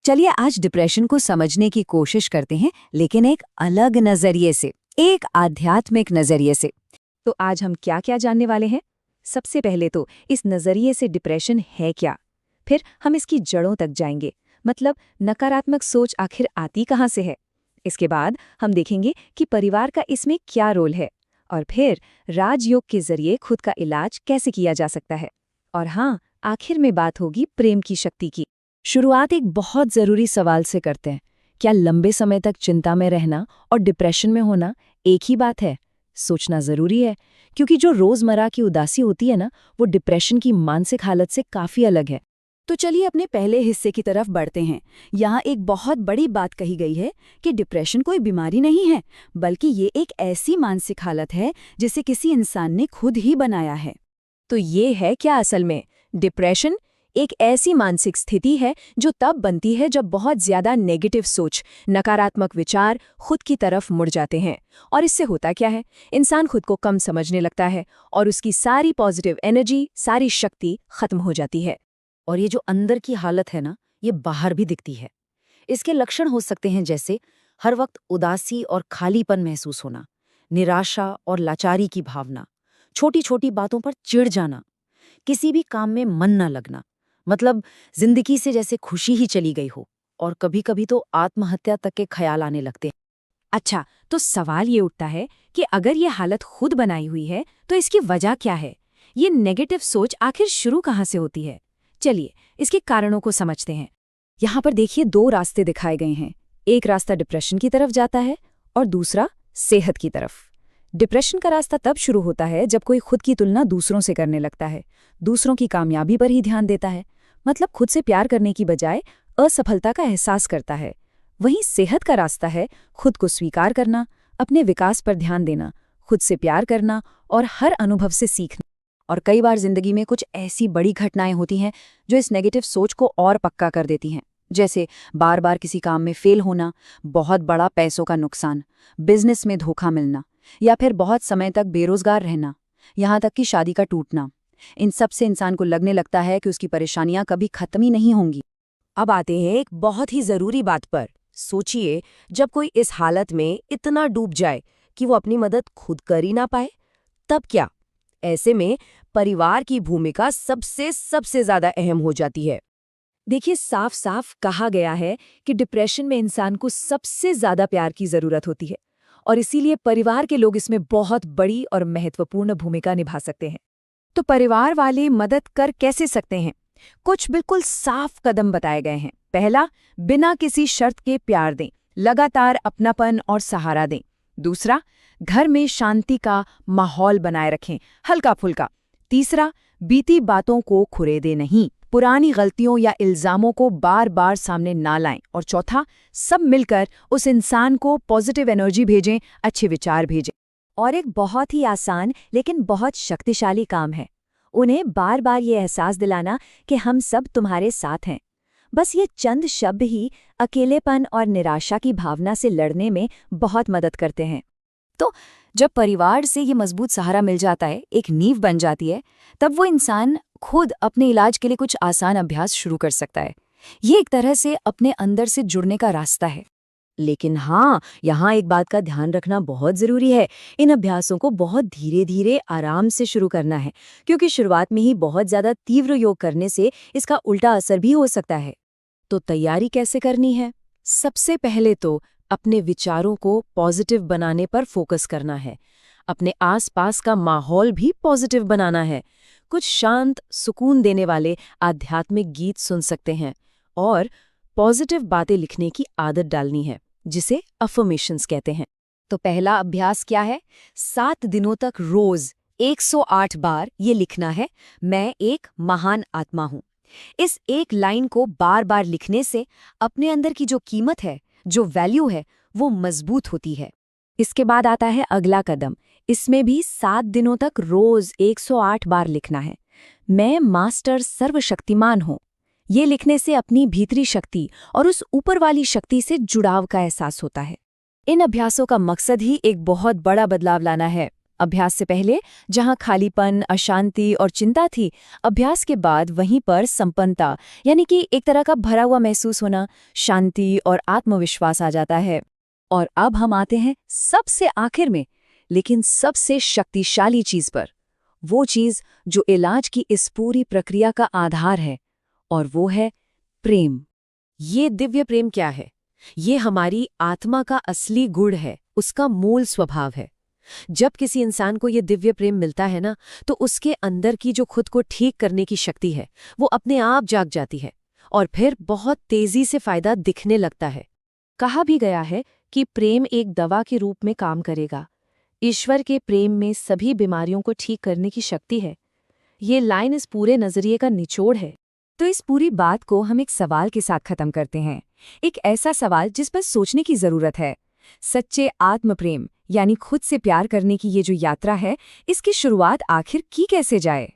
चलिए आज डिप्रेशन को समझने की कोशिश करते हैं, लेकिन एक अलग नजरिए से, एक आध्यात्मिक नजरिए से। तो आज हम क्या क्या जानने वाले हैं? सबसे पहले तो इस नजरिए से डिप्रेशन है क्या, फिर हम इसकी जड़ों तक जाएंगे, मतलब नकारात्मक सोच आखिर आती कहाँ से है। इसके बाद हम देखेंगे कि परिवार का इसमें क्या रोल है, और फिर राजयोग के जरिए खुद का इलाज कैसे किया जा सकता है। और हाँ, आखिर में बात होगी प्रेम की शक्ति की। शुरुआत एक बहुत जरूरी सवाल से करते हैं। क्या लंबे समय तक चिंता में रहना और डिप्रेशन में होना एक ही बात है? सोचना जरूरी है, क्योंकि जो रोजमर्रा की उदासी होती है ना, वो डिप्रेशन की मानसिक हालत से काफी अलग है। तो चलिए अपने पहले हिस्से की तरफ बढ़ते हैं। यहाँ एक बहुत बड़ी बात कही गई है कि डिप्रेशन कोई बीमारी नहीं है, बल्कि ये एक ऐसी मानसिक हालत है जिसे किसी इंसान ने खुद ही बनाया है। तो ये है क्या असल में? डिप्रेशन एक ऐसी मानसिक स्थिति है जो तब बनती है जब बहुत ज्यादा नेगेटिव सोच, नकारात्मक विचार खुद की तरफ मुड़ जाते हैं। और इससे होता क्या है? इंसान खुद को कम समझने लगता है और उसकी सारी पॉजिटिव एनर्जी, सारी शक्ति खत्म हो जाती है। और ये जो अंदर की हालत है ना, ये बाहर भी दिखती है। इसके लक्षण हो सकते हैं जैसे हर वक्त उदासी और खालीपन महसूस होना, निराशा और लाचारी की भावना, छोटी छोटी बातों पर चिढ़ जाना, किसी भी काम में मन न लगना, मतलब जिंदगी से जैसे खुशी ही चली गई हो, और कभी कभी तो आत्महत्या तक के ख्याल आने लगते हैं। अच्छा, तो सवाल ये उठता है कि अगर ये हालत खुद बनाई हुई है तो इसकी वजह क्या है? ये नेगेटिव सोच आखिर शुरू कहाँ से होती है? चलिए इसके कारणों को समझते हैं। यहाँ पर देखिए, दो रास्ते दिखाए गए हैं। एक रास्ता डिप्रेशन की तरफ जाता है और दूसरा सेहत की तरफ। डिप्रेशन का रास्ता तब शुरू होता है जब कोई खुद की तुलना दूसरों से करने लगता है, दूसरों की कामयाबी पर ही ध्यान देता है, मतलब खुद से प्यार करने की बजाय असफलता का एहसास करता है। वहीं सेहत का रास्ता है खुद को स्वीकार करना, अपने विकास पर ध्यान देना, खुद से प्यार करना और हर अनुभव से सीखना। और कई बार जिंदगी में कुछ ऐसी बड़ी घटनाएं होती हैं जो इस नेगेटिव सोच को और पक्का कर देती हैं, जैसे बार बार किसी काम में फेल होना, बहुत बड़ा पैसों का नुकसान, बिजनेस में धोखा मिलना, या फिर बहुत समय तक बेरोजगार रहना, यहाँ तक कि शादी का टूटना। इन सब से इंसान को लगने लगता है कि उसकी परेशानियां कभी खत्म ही नहीं होंगी। अब आते हैं एक बहुत ही जरूरी बात पर। सोचिए, जब कोई इस हालत में इतना डूब जाए कि वो अपनी मदद खुद कर ही ना पाए, तब क्या? ऐसे में परिवार की भूमिका सबसे ज्यादा अहम हो जाती है। देखिए, साफ साफ कहा गया है कि डिप्रेशन में इंसान को सबसे ज्यादा प्यार की जरूरत होती है, और इसीलिए परिवार के लोग इसमें बहुत बड़ी और महत्वपूर्ण भूमिका निभा सकते हैं। तो परिवार वाले मदद कर कैसे सकते हैं? कुछ बिल्कुल साफ कदम बताए गए हैं। पहला, बिना किसी शर्त के प्यार दें, लगातार अपनापन और सहारा दें। दूसरा, घर में शांति का माहौल बनाए रखें, हल्का फुल्का। तीसरा, बीती बातों को खुरेदे नहीं, पुरानी गलतियों या इल्जामों को बार बार सामने ना लाएं। और चौथा, सब मिलकर उस इंसान को पॉजिटिव एनर्जी भेजें, अच्छे विचार भेजें। और एक बहुत ही आसान लेकिन बहुत शक्तिशाली काम है, उन्हें बार बार ये एहसास दिलाना कि हम सब तुम्हारे साथ हैं। बस ये चंद शब्द ही अकेलेपन और निराशा की भावना से लड़ने में बहुत मदद करते हैं। तो जब परिवार से ये मजबूत सहारा मिल जाता है, एक नींव बन जाती है, तब वो इंसान खुद अपने इलाज के लिए कुछ आसान अभ्यास शुरू कर सकता है। ये एक तरह से अपने अंदर से जुड़ने का रास्ता है। लेकिन हाँ, यहाँ एक बात का ध्यान रखना बहुत जरूरी है। इन अभ्यासों को बहुत धीरे धीरे आराम से शुरू करना है, क्योंकि शुरुआत में ही बहुत ज्यादा तीव्र योग करने से इसका उल्टा असर भी हो सकता है। तो तैयारी कैसे करनी है? सबसे पहले तो अपने विचारों को पॉजिटिव बनाने पर फोकस करना है। अपने आसपास का माहौल भी पॉजिटिव बनाना है। कुछ शांत, सुकून देने वाले आध्यात्मिक गीत सुन सकते हैं और पॉजिटिव बातें लिखने की आदत डालनी है, जिसे अफर्मेशंस कहते हैं। तो पहला अभ्यास क्या है? 7 दिनों तक रोज 108 बार ये लिखना है, मैं एक महान आत्मा हूं। इस एक लाइन को बार बार लिखने से अपने अंदर की जो कीमत है, जो वैल्यू है, वो मजबूत होती है। इसके बाद आता है अगला कदम। इसमें भी 7 दिनों तक रोज 108 बार लिखना है, मैं मास्टर सर्वशक्तिमान हूं। ये लिखने से अपनी भीतरी शक्ति और उस ऊपर वाली शक्ति से जुड़ाव का एहसास होता है। इन अभ्यासों का मकसद ही एक बहुत बड़ा बदलाव लाना है, अभ्यास से पहले जहां खालीपन, अशांति और चिंता थी, अभ्यास के बाद वहीं पर संपन्नता, यानी कि एक तरह का भरा हुआ महसूस होना, शांति और आत्मविश्वास आ जाता है। और अब हम आते हैं सबसे आखिर में, लेकिन सबसे शक्तिशाली चीज पर, वो चीज जो इलाज की इस पूरी प्रक्रिया का आधार है, और वो है प्रेम। ये दिव्य प्रेम क्या है? ये हमारी आत्मा का असली गुण है, उसका मूल स्वभाव है। जब किसी इंसान को ये दिव्य प्रेम मिलता है ना, तो उसके अंदर की जो खुद को ठीक करने की शक्ति है, वो अपने आप जाग जाती है और फिर बहुत तेजी से फायदा दिखने लगता है। कहा भी गया है कि प्रेम एक दवा के रूप में काम करेगा। ईश्वर के प्रेम में सभी बीमारियों को ठीक करने की शक्ति है। ये लाइन इस पूरे नजरिए का निचोड़ है। तो इस पूरी बात को हम एक सवाल के साथ खत्म करते हैं, एक ऐसा सवाल जिस पर सोचने की जरूरत है। सच्चे आत्म प्रेम यानी खुद से प्यार करने की ये जो यात्रा है, इसकी शुरुआत आखिर की कैसे जाए?